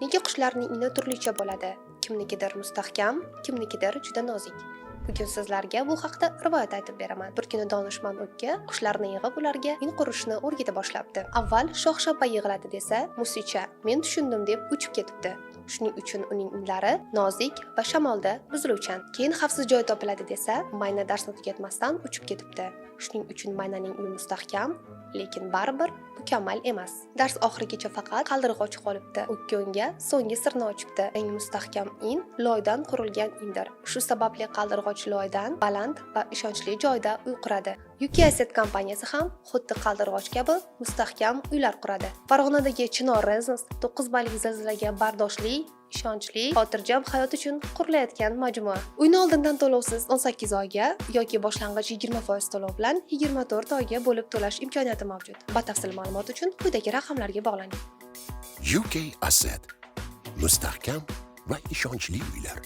Nega qushlarning ini turlicha bo'ladi? Kimnikidir mustahkam, kimnikidir juda nozik. Bugun sizlarga bu haqda rivoyat aytib beraman. Bir kuni donishmand o'tga qushlarni yig'ib ularga in qurishni o'rgata boshlabdi. Avval shox-shabba yig'iladi desa, musicha "Men tushundim" deb uchib ketibdi. Shuning uchun uning inlari nozik va shamolda buziluvchan. Keyin xavfsiz joy topiladi desa, mayna darsni tugatmasdan uchib ketibdi. Shuning uchun maynaning uyi mustahkam, lekin baribir mukammal emas. Dars oxirigacha faqat qaldirg'och qolibdi. O'kka unga so'nggi sirni ochibdi. Eng mustahkam in loydan qurilgan indir. Shu sababli qaldirg'och loydan baland va ishonchli joyda uy quradi. UK Asset kompaniyasi ham xuddi qaldirg'och kabi mustahkam uylar quradi. Farg'onadagi Chinor Residence 9 ballik zilzilaga bardoshli, ishonchli, xotirjam hayot uchun qurilayotgan majmua. Uyni oldindan to'lovsiz 18 oyga yoki boshlang'ich 20% to'lov bilan 24 oyga bo'lib to'lash imkoniyati mavjud. Batafsil ma'lumot uchun quyidagi raqamlarga bog'laning. UK Asset. Mustahkam va ishonchli uylar.